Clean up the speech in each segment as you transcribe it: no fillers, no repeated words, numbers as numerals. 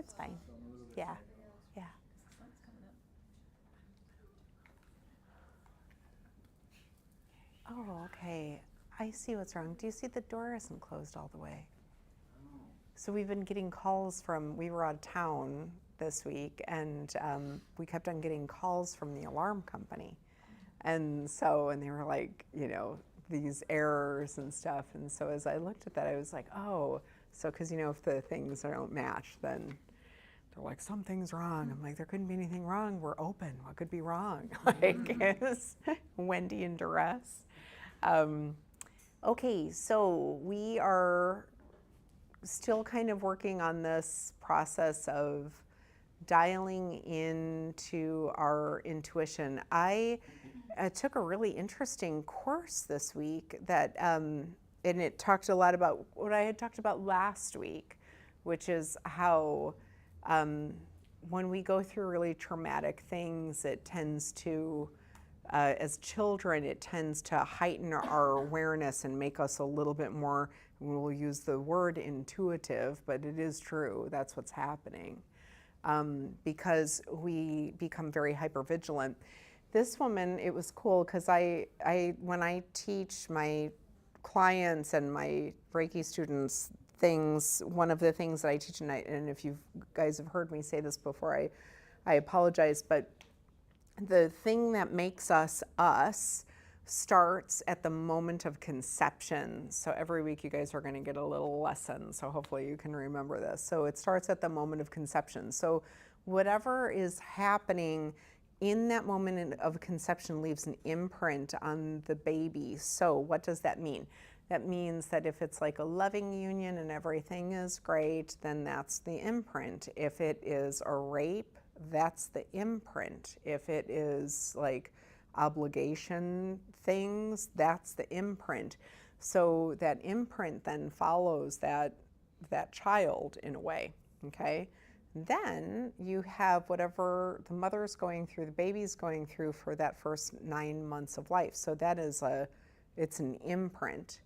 That's fine. Yeah, yeah. Oh, okay. I see what's wrong. Do you see the door isn't closed all the way? So we've been getting calls we were out of town this week, and we kept on getting calls from the alarm company. And they were like, these errors and stuff. And so as I looked at that, I was like, oh, so because, if the things don't match, then they're like, something's wrong. I'm like, there couldn't be anything wrong. We're open. What could be wrong? Like, is Wendy in duress? Okay, so we are still kind of working on this process of dialing into our intuition. I took a really interesting course this week and it talked a lot about what I had talked about last week, which is how when we go through really traumatic things, it tends to, as children, it tends to heighten our awareness and make us a little bit more, we'll use the word intuitive, but it is true, that's what's happening. Because we become very hypervigilant. This woman, it was cool because when I teach my clients and my Reiki students things, one of the things that I teach, and if you guys have heard me say this before, I apologize, but the thing that makes us us starts at the moment of conception. So every week you guys are going to get a little lesson, so hopefully you can remember this. So it starts at the moment of conception. So whatever is happening in that moment of conception leaves an imprint on the baby. So what does that mean? That means that if it's like a loving union and everything is great, then that's the imprint. If it is a rape, that's the imprint. If it is like obligation things, that's the imprint. So that imprint then follows that child in a way, okay? Then you have whatever the mother's going through, the baby's going through for that first 9 months of life. So that is it's an imprint.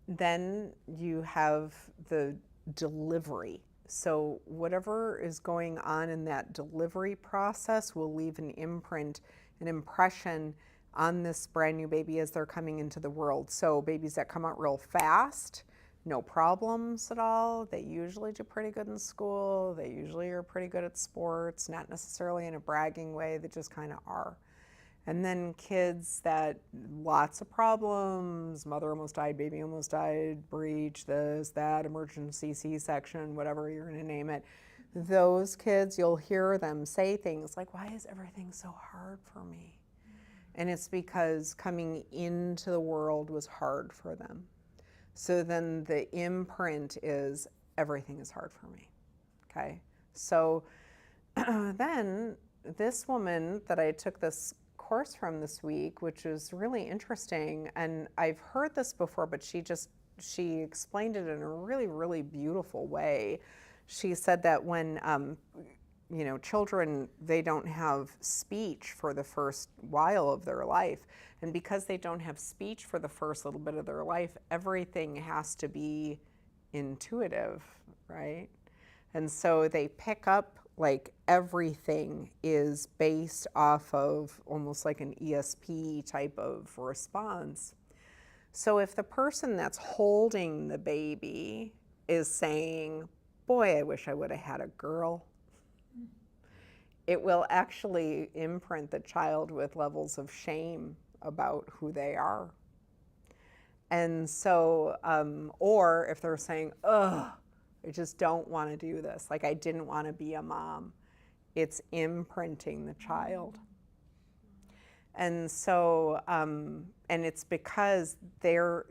Then you have the delivery. So whatever is going on in that delivery process will leave an imprint, an impression on this brand new baby as they're coming into the world. So babies that come out real fast, no problems at all. They usually do pretty good in school. They usually are pretty good at sports, not necessarily in a bragging way, they just kind of are. And then kids that lots of problems, mother almost died, baby almost died, breech, this, that, emergency C-section, whatever you're gonna name it. Those kids, you'll hear them say things like, why is everything so hard for me? And it's because coming into the world was hard for them. So then the imprint is everything is hard for me, okay? So then this woman that I took this course from this week, which is really interesting, and I've heard this before, but she explained it in a really, really beautiful way. She said that when children, they don't have speech for the first while of their life, and because they don't have speech for the first little bit of their life, everything has to be intuitive, right? And so they pick up, like, everything is based off of almost like an ESP type of response. So if the person that's holding the baby is saying, boy, I wish I would have had a girl, it will actually imprint the child with levels of shame about who they are. And so, or if they're saying, ugh, I just don't want to do this, like I didn't want to be a mom, it's imprinting the child. And so, and it's because they're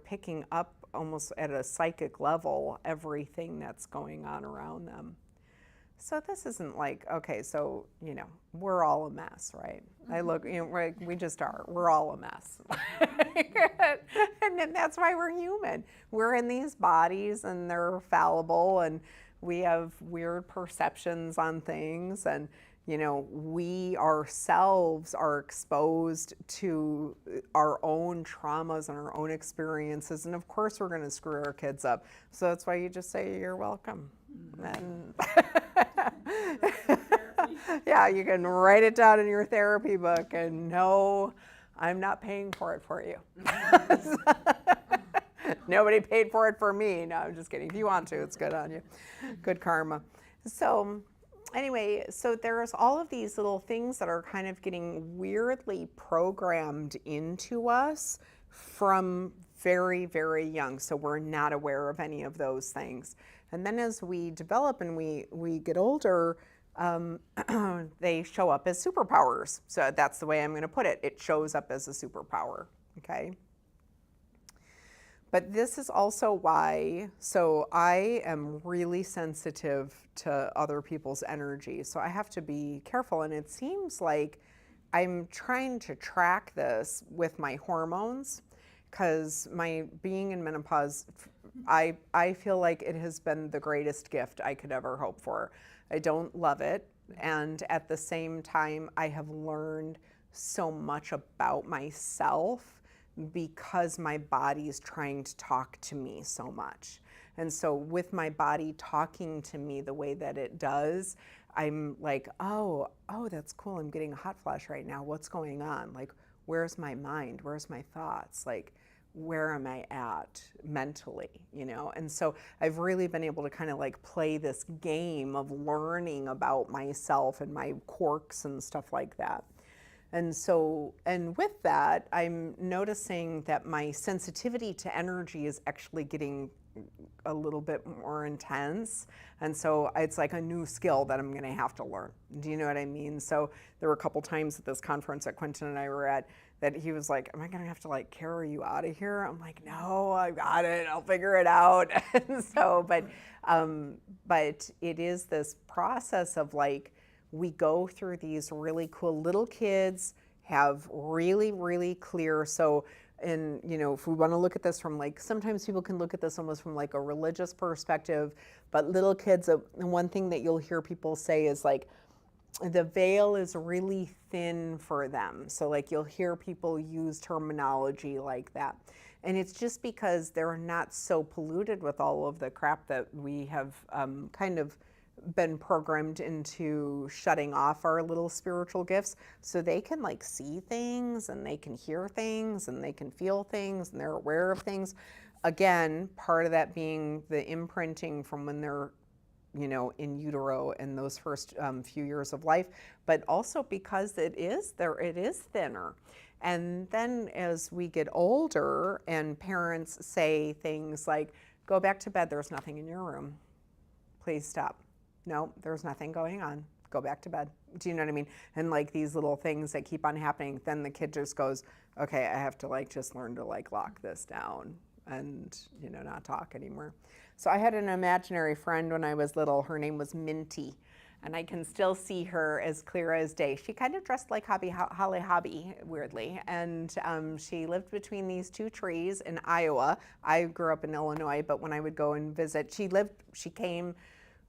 picking up almost at a psychic level everything that's going on around them. So this isn't like, okay, so, we're all a mess, right? I look, we just are. We're all a mess. And then that's why we're human. We're in these bodies and they're fallible and we have weird perceptions on things. And, We ourselves are exposed to our own traumas and our own experiences. And of course, we're going to screw our kids up. So that's why you just say, you're welcome. And yeah, you can write it down in your therapy book. And no, I'm not paying for it for you. Nobody paid for it for me. No, I'm just kidding. If you want to, it's good on you. Good karma. So anyway, so there's all of these little things that are kind of getting weirdly programmed into us from very, very young. So we're not aware of any of those things. And then as we develop and we get older, they show up as superpowers. So that's the way I'm going to put it. It shows up as a superpower, okay? But this is also why, so I am really sensitive to other people's energy. So I have to be careful. And it seems like I'm trying to track this with my hormones, because my being in menopause, I feel like it has been the greatest gift I could ever hope for. I don't love it. And at the same time, I have learned so much about myself because my body is trying to talk to me so much. And so with my body talking to me the way that it does, I'm like, oh, that's cool. I'm getting a hot flash right now. What's going on? Like, where's my mind? Where's my thoughts? Like, where am I at mentally, And so I've really been able to kind of like play this game of learning about myself and my quirks and stuff like that. And so, and with that, I'm noticing that my sensitivity to energy is actually getting a little bit more intense. And so it's like a new skill that I'm going to have to learn. Do you know what I mean? So there were a couple times at this conference that Quentin and I were at that he was like, am I going to have to like carry you out of here? I'm like, no, I got it. I'll figure it out. And so, but it is this process of like, we go through these really cool little kids have really, really clear. So, and if we want to look at this from like, sometimes people can look at this almost from like a religious perspective, but little kids, one thing that you'll hear people say is like, the veil is really thin for them. So like you'll hear people use terminology like that. And it's just because they're not so polluted with all of the crap that we have kind of been programmed into shutting off our little spiritual gifts, so they can like see things and they can hear things and they can feel things and they're aware of things. Again, part of that being the imprinting from when they're in utero in those first few years of life, but also because it is thinner. And then as we get older and parents say things like, go back to bed, there's nothing in your room. Please stop. No, there's nothing going on. Go back to bed. Do you know what I mean? And like these little things that keep on happening, then the kid just goes, okay, I have to like just learn to like lock this down and not talk anymore. So I had an imaginary friend when I was little. Her name was Minty, and I can still see her as clear as day. She kind of dressed like Holly Hobbie, weirdly, and she lived between these two trees in Iowa. I grew up in Illinois, but when I would go and visit, she came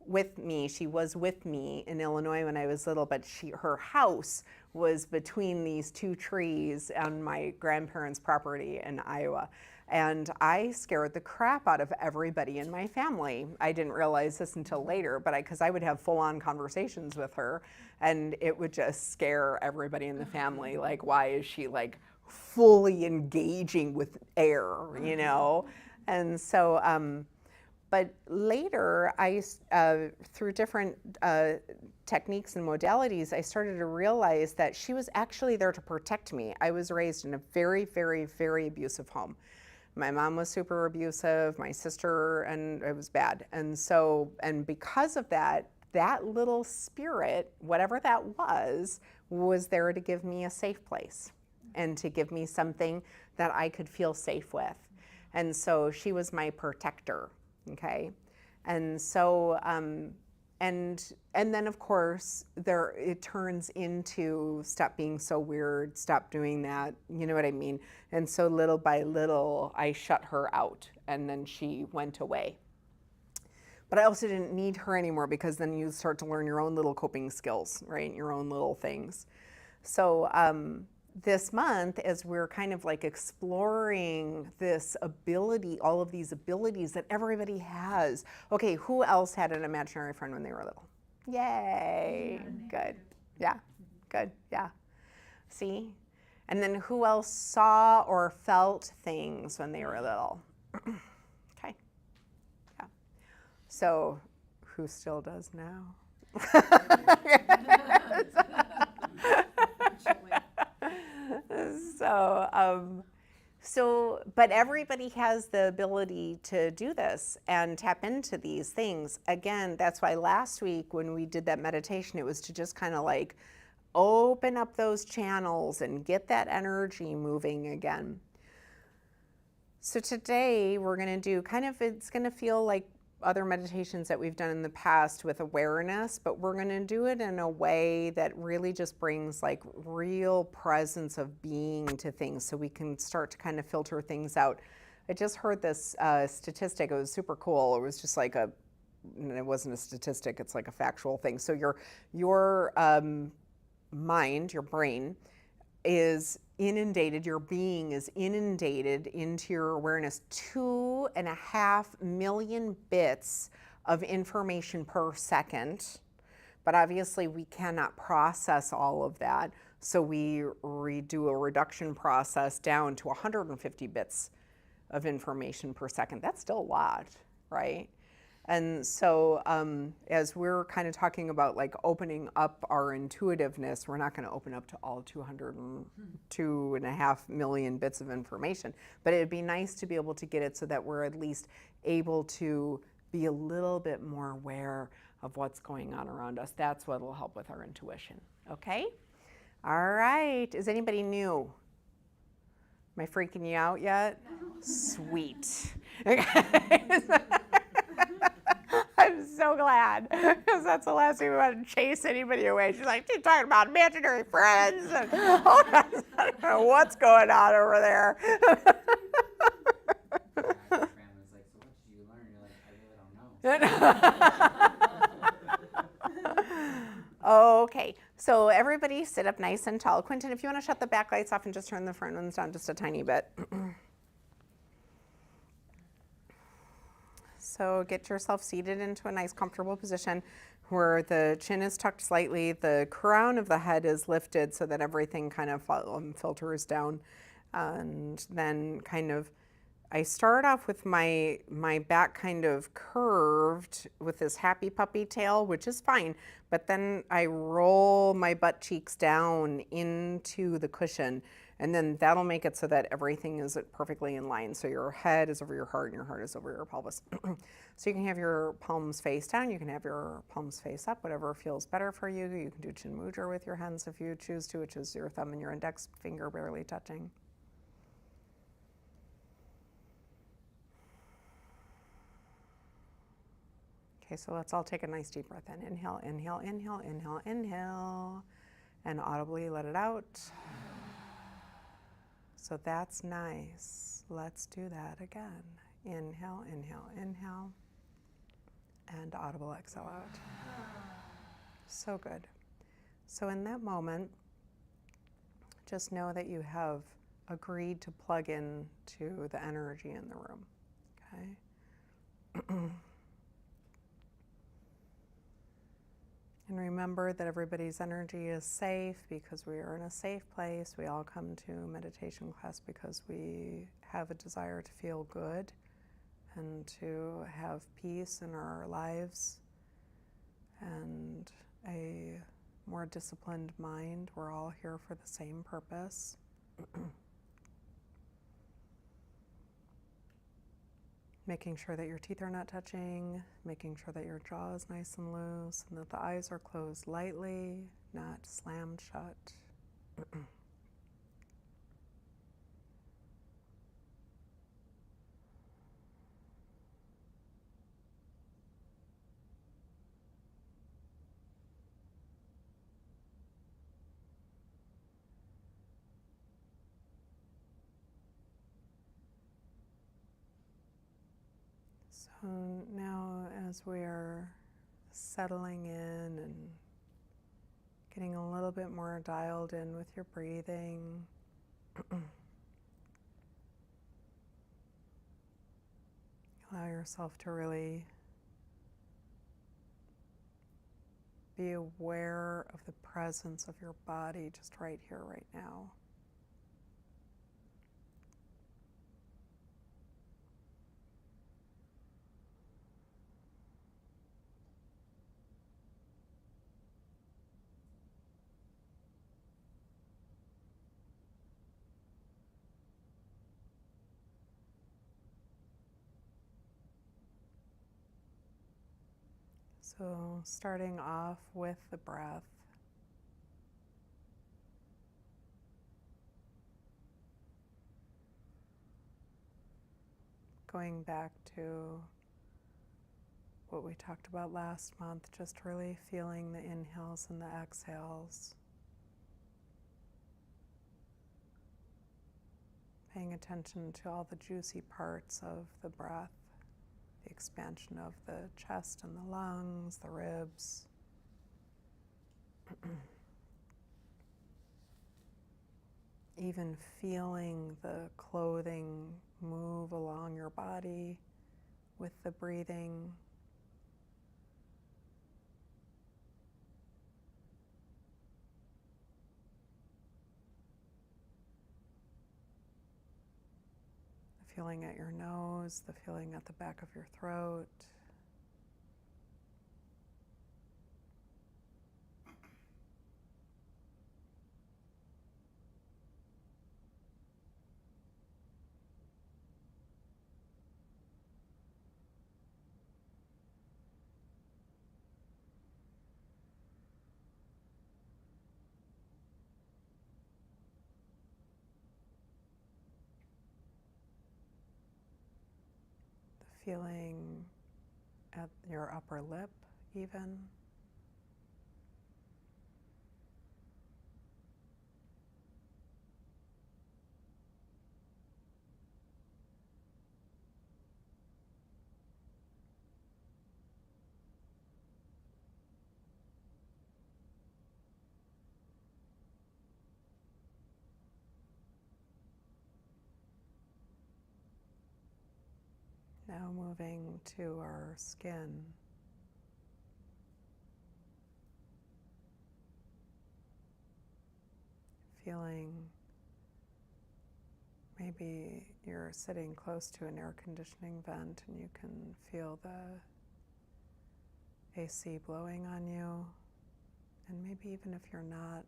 with me. She was with me in Illinois when I was little, but her house was between these two trees on my grandparents' property in Iowa. And I scared the crap out of everybody in my family. I didn't realize this until later, but because I would have full-on conversations with her, and it would just scare everybody in the family. Like, why is she like fully engaging with air, And so, but later, through different techniques and modalities, I started to realize that she was actually there to protect me. I was raised in a very, very, very abusive home. My mom was super abusive, my sister, and it was bad. And so, and because of that, that little spirit, whatever that was there to give me a safe place and to give me something that I could feel safe with. And so she was my protector, okay? And so, and then of course, it turns into stop being so weird, stop doing that, you know what I mean? And so little by little, I shut her out, and then she went away. But I also didn't need her anymore because then you start to learn your own little coping skills, right? Your own little things. So this month, as we're kind of like exploring this ability, all of these abilities that everybody has. Okay, who else had an imaginary friend when they were little? Yay, good. Yeah, good, yeah. See? And then who else saw or felt things when they were little? Okay, yeah. So who still does now? But everybody has the ability to do this and tap into these things. Again, that's why last week when we did that meditation, it was to just kind of like open up those channels and get that energy moving again. So today we're going to do kind of, it's going to feel like other meditations that we've done in the past with awareness, but we're going to do it in a way that really just brings like real presence of being to things so we can start to kind of filter things out. I just heard this statistic. It was super cool. It was just like it wasn't a statistic. It's like a factual thing. So your mind, your brain, is inundated, your being is inundated into your awareness 2.5 million bits of information per second. But obviously we cannot process all of that. So we do a reduction process down to 150 bits of information per second. That's still a lot, right? And so as we're kind of talking about like opening up our intuitiveness, we're not going to open up to all 202.5 million bits of information, but it'd be nice to be able to get it so that we're at least able to be a little bit more aware of what's going on around us. That's what will help with our intuition. Okay? All right. Is anybody new? Am I freaking you out yet? No. Sweet. I'm so glad, because that's the last thing we want to chase anybody away. She's like, she's talking about imaginary friends, and I don't know what's going on over there. My friend was like, so what did you learn? You're like, I really don't know. Okay, so everybody sit up nice and tall. Quentin, if you want to shut the back lights off and just turn the front ones down just a tiny bit. So get yourself seated into a nice comfortable position where the chin is tucked slightly, the crown of the head is lifted so that everything kind of filters down. And then kind of, I start off with my back kind of curved with this happy puppy tail, which is fine. But then I roll my butt cheeks down into the cushion. And then that'll make it so that everything is perfectly in line. So your head is over your heart and your heart is over your pelvis. So you can have your palms face down. You can have your palms face up, whatever feels better for you. You can do Chin Mudra with your hands if you choose to, which is your thumb and your index finger barely touching. Okay, so let's all take a nice deep breath in. Inhale, inhale, inhale, inhale, inhale. And audibly let it out. So that's nice. Let's do that again. Inhale, inhale, inhale. And audible exhale out. So good. So in that moment, just know that you have agreed to plug in to the energy in the room. Okay? And remember that everybody's energy is safe because we are in a safe place. We all come to meditation class because we have a desire to feel good and to have peace in our lives and a more disciplined mind. We're all here for the same purpose. Making sure that your teeth are not touching, making sure that your jaw is nice and loose, and that the eyes are closed lightly, not slammed shut. So now as we're settling in and getting a little bit more dialed in with your breathing, allow yourself to really be aware of the presence of your body just right here, right now. So starting off with the breath, going back to what we talked about last month, just really feeling the inhales and the exhales, paying attention to all the juicy parts of the breath, the expansion of the chest and the lungs, the ribs. Even feeling the clothing move along your body with the breathing. The feeling at your nose, the feeling at the back of your throat. The feeling at your upper lip even. Now moving to our skin. Feeling maybe you're sitting close to an air conditioning vent and you can feel the AC blowing on you. And maybe even if you're not,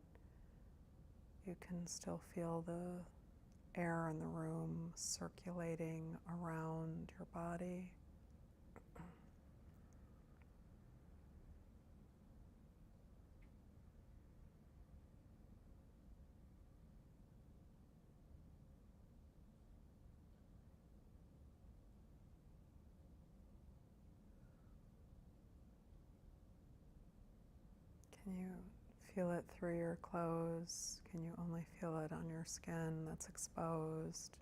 you can still feel the air in the room circulating around your body. Can you feel it through your clothes? Can you only feel it on your skin that's exposed?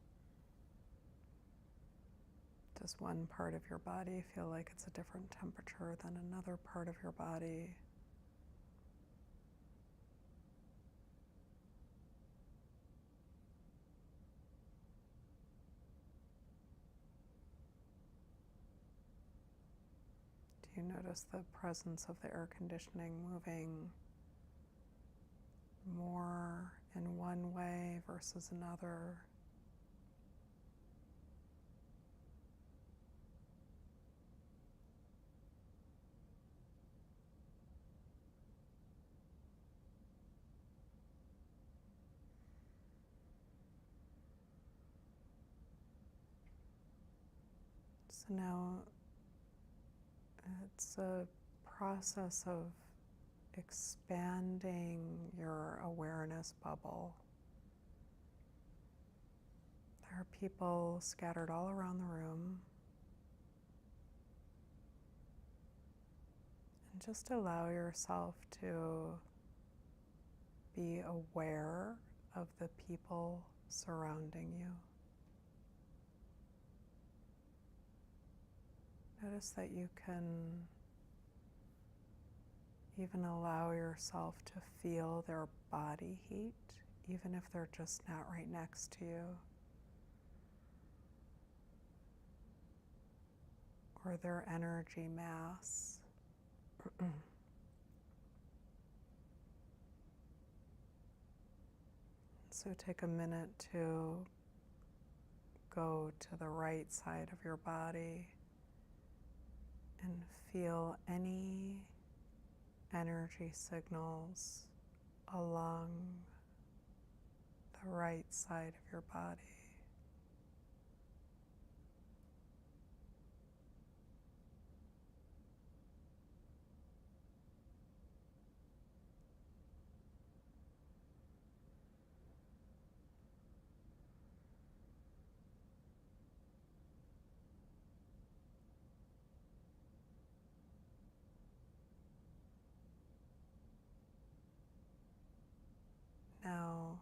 Does one part of your body feel like it's a different temperature than another part of your body? Do you notice the presence of the air conditioning moving more in one way versus another? So now it's a process of expanding your awareness bubble. There are people scattered all around the room. And just allow yourself to be aware of the people surrounding you. Notice that you can even allow yourself to feel their body heat, even if they're just not right next to you, or their energy mass. So take a minute to go to the right side of your body and feel any energy signals along the right side of your body. Now,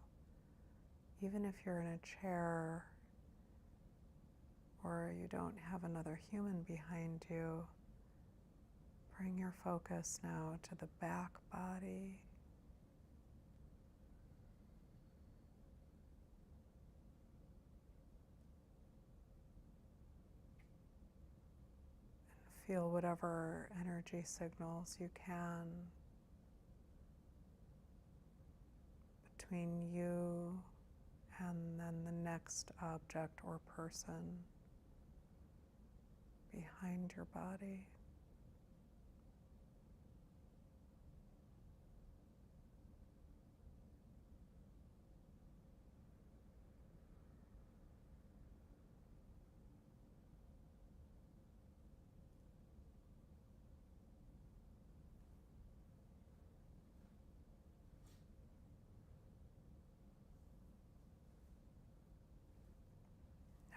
even if you're in a chair or you don't have another human behind you, bring your focus now to the back body. And feel whatever energy signals you can between you and then the next object or person behind your body.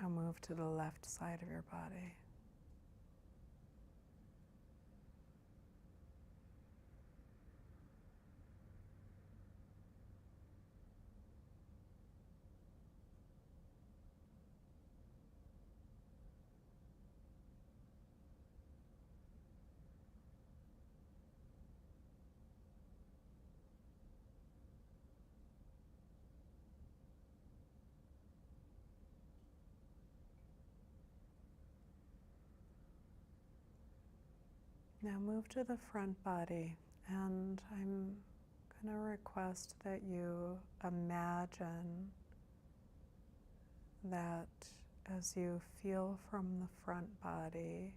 Now move to the left side of your body. Now move to the front body, and I'm going to request that you imagine that as you feel from the front body,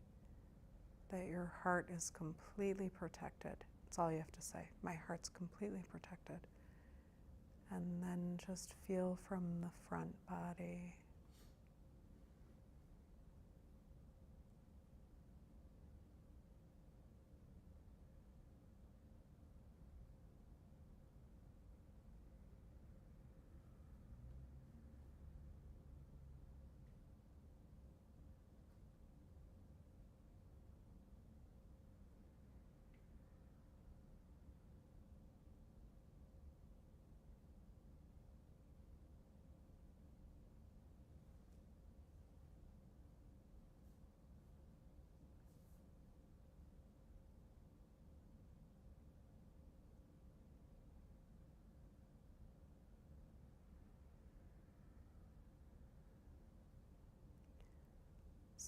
that your heart is completely protected. That's all you have to say. My heart's completely protected. And then just feel from the front body.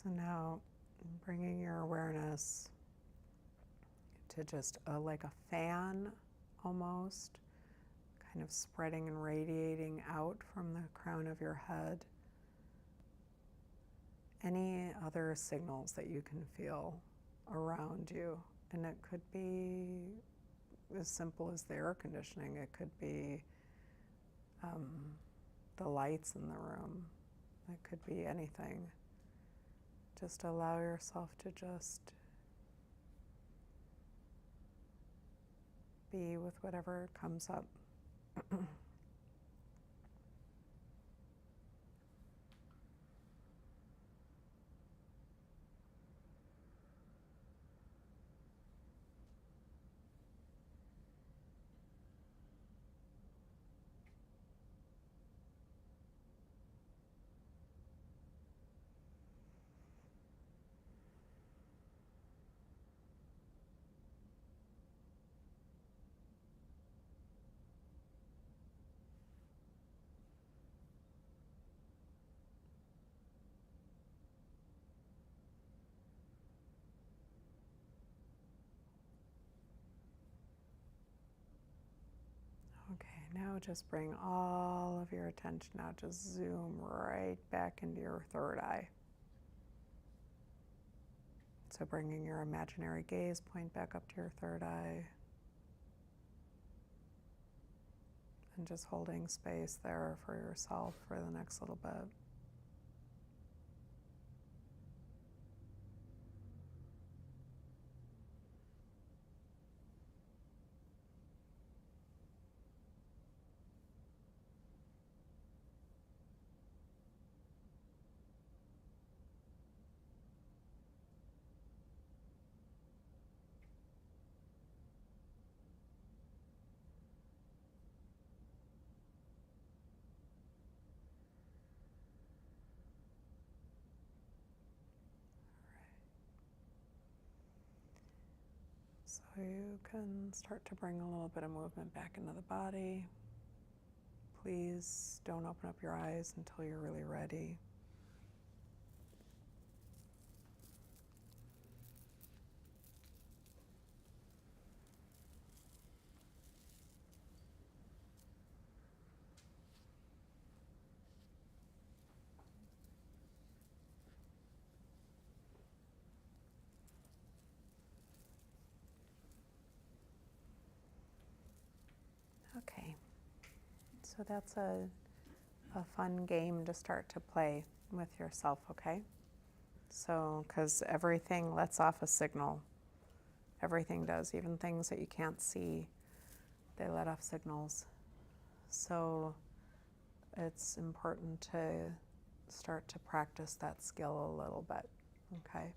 So now bringing your awareness to just like a fan almost, kind of spreading and radiating out from the crown of your head. Any other signals that you can feel around you. And it could be as simple as the air conditioning. It could be the lights in the room. It could be anything. Just allow yourself to just be with whatever comes up. Now just bring all of your attention out, just zoom right back into your third eye. So bringing your imaginary gaze point back up to your third eye. And just holding space there for yourself for the next little bit. So you can start to bring a little bit of movement back into the body. Please don't open up your eyes until you're really ready. Okay, so that's a fun game to start to play with yourself, okay? So, because everything lets off a signal. Everything does, even things that you can't see, they let off signals. So it's important to start to practice that skill a little bit, okay?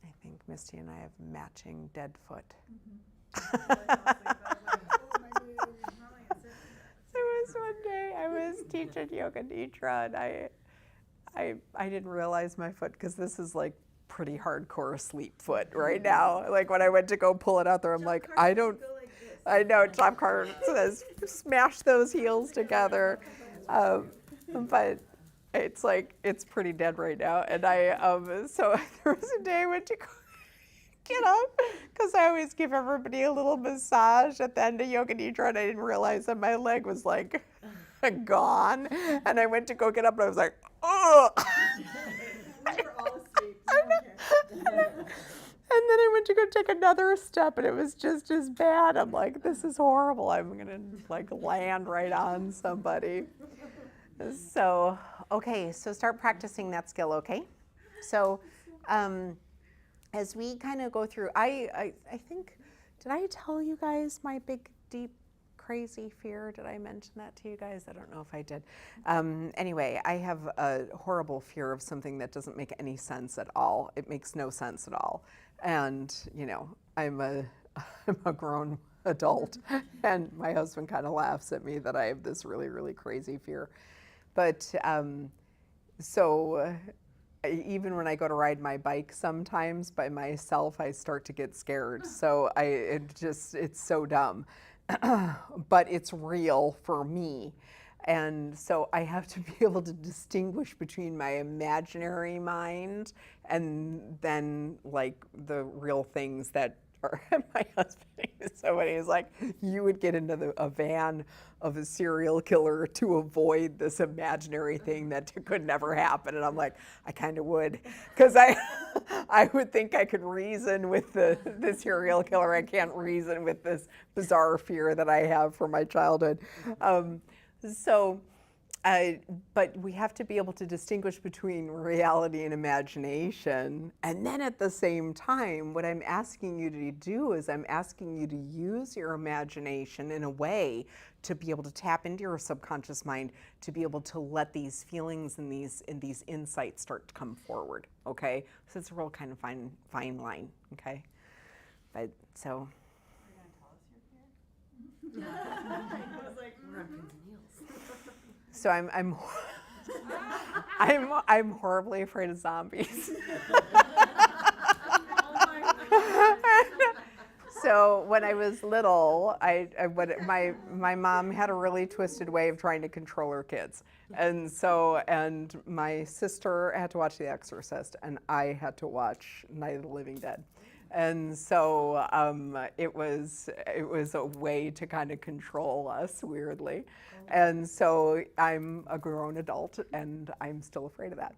I think Misty and I have matching dead foot. There was one day I was teaching yoga nidra and I didn't realize my foot, because this is like pretty hardcore sleep foot right now. Like when I went to go pull it out there, I'm like, I know Tom Carter says smash those heels together, but it's like it's pretty dead right now. And so there was a day I went to go get up, because I always give everybody a little massage at the end of yoga nidra, and I didn't realize that my leg was like gone. And I went to go get up, and I was like, oh. We were all asleep. And then I went to go take another step, and it was just as bad. I'm like, this is horrible. I'm gonna like land right on somebody. So, okay, so start practicing that skill, okay? So, as we kind of go through, I think, did I tell you guys my big, deep, crazy fear? Did I mention that to you guys? I don't know if I did. Anyway, I have a horrible fear of something that doesn't make any sense at all. It makes no sense at all. And, you know, I'm a grown adult, and my husband kind of laughs at me that I have this really, really crazy fear. But so even when I go to ride my bike sometimes by myself, I start to get scared. So it's so dumb, but it's real for me. And so I have to be able to distinguish between my imaginary mind and then like the real things that are my husband is so funny. He's like, you would get into a van of a serial killer to avoid this imaginary thing that could never happen. And I'm like, I kind of would, because I would think I could reason with the serial killer. I can't reason with this bizarre fear that I have from my childhood. But we have to be able to distinguish between reality and imagination. And then at the same time, what I'm asking you to do is I'm asking you to use your imagination in a way to be able to tap into your subconscious mind, to be able to let these feelings and these insights start to come forward, okay? So it's a real kind of fine line, okay? But so. Are you going to tell us your fear? I was like, We're on pins and needles. So I'm horribly afraid of zombies. So when I was little, my mom had a really twisted way of trying to control her kids, and my sister had to watch The Exorcist, and I had to watch Night of the Living Dead, And so it was a way to kind of control us weirdly. And so I'm a grown adult and I'm still afraid of that.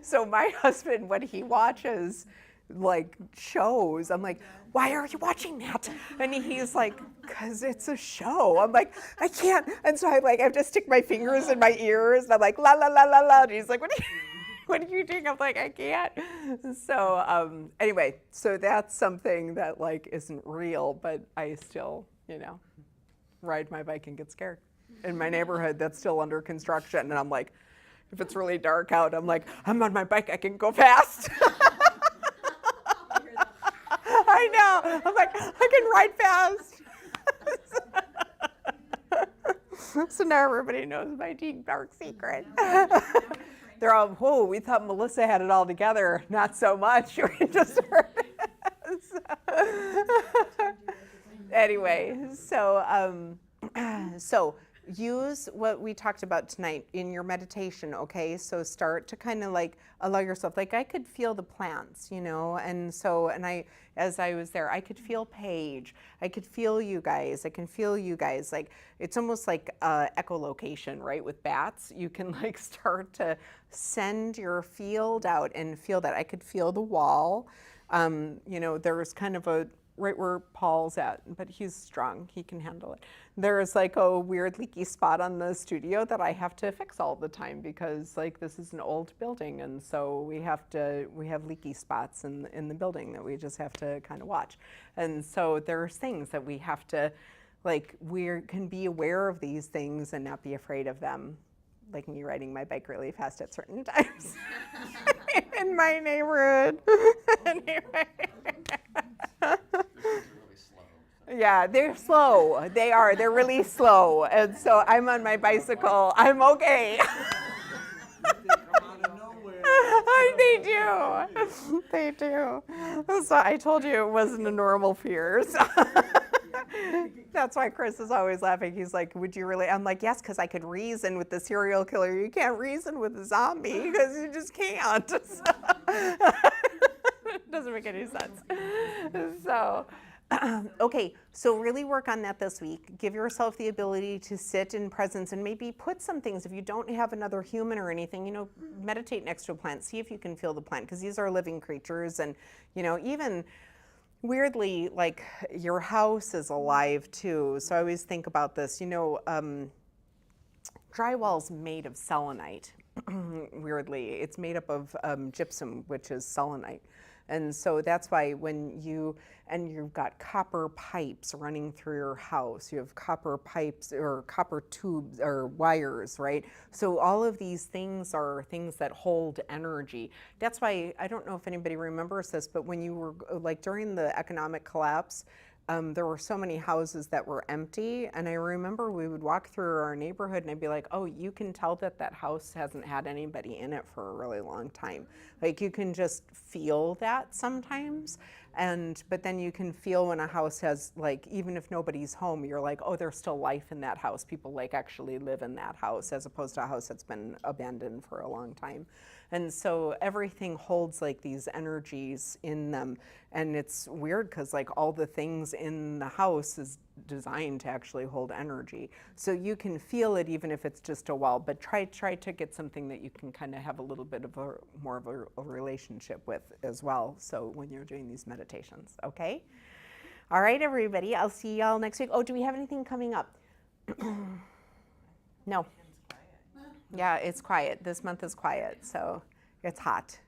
So my husband, when he watches like shows, I'm like, why are you watching that? And he's like, because it's a show. I'm like, I can't. And so I have to stick my fingers in my ears and I'm like, la la la la la. And he's like, what are you what are you doing? I'm like, I can't. So anyway, so that's something that like isn't real, but I still, ride my bike and get scared. In my neighborhood that's still under construction, and I'm like, if it's really dark out, I'm like, I'm on my bike, I can go fast. I know. I'm like, I can ride fast. So now everybody knows my deep dark secret. They're all, whoa, we thought Melissa had it all together. Not so much. We just heard Anyway, so use what we talked about tonight in your meditation, okay? So start to kind of like allow yourself, like I could feel the plants, and as I was there, I could feel Paige, I could feel you guys, like it's almost like echolocation, right? With bats, you can like start to send your field out and feel that. I could feel the wall. There was kind of a right where Paul's at, but he's strong, he can handle it. There's like a weird leaky spot on the studio that I have to fix all the time because like this is an old building, and so we have leaky spots in the building that we just have to kind of watch. And so there's things that we have to, like, we can be aware of these things and not be afraid of them. Like me riding my bike really fast at certain times in my neighborhood. Anyway. Yeah, they're slow. They are. They're really slow. And so I'm on my bicycle. I'm okay. They do. They do. So I told you it wasn't a normal fear. So. That's why Chris is always laughing. He's like, would you really? I'm like, yes, because I could reason with the serial killer. You can't reason with a zombie because you just can't. So. It doesn't make any sense. So. Okay, so really work on that this week. Give yourself the ability to sit in presence and maybe put some things, if you don't have another human or anything, meditate next to a plant. See if you can feel the plant, because these are living creatures. And, even weirdly, like your house is alive too. So I always think about this, drywall's made of selenite. Weirdly, it's made up of gypsum, which is selenite. And so that's why you've got copper pipes running through your house, you have copper pipes or copper tubes or wires, right? So all of these things are things that hold energy. That's why, I don't know if anybody remembers this, but when you were, like during the economic collapse, there were so many houses that were empty, and I remember we would walk through our neighborhood and I'd be like, oh, you can tell that house hasn't had anybody in it for a really long time. Like you can just feel that sometimes, but then you can feel when a house has, like, even if nobody's home, you're like, oh, there's still life in that house. People like actually live in that house, as opposed to a house that's been abandoned for a long time. And so everything holds like these energies in them. And it's weird because like all the things in the house is designed to actually hold energy. So you can feel it even if it's just a wall, but try to get something that you can kind of have a little bit of more of a relationship with as well. So when you're doing these meditations, okay? All right, everybody, I'll see y'all next week. Oh, do we have anything coming up? No. Yeah, it's quiet. This month is quiet, so it's hot.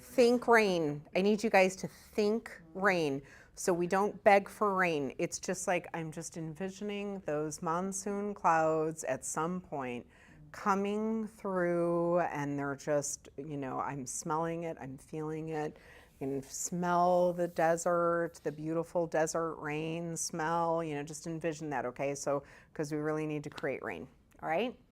Think rain. I need you guys to think rain. So we don't beg for rain. It's just like I'm just envisioning those monsoon clouds at some point coming through, and they're just, I'm smelling it, I'm feeling it. You can smell the desert, the beautiful desert rain smell, just envision that, okay? So, because we really need to create rain, all right?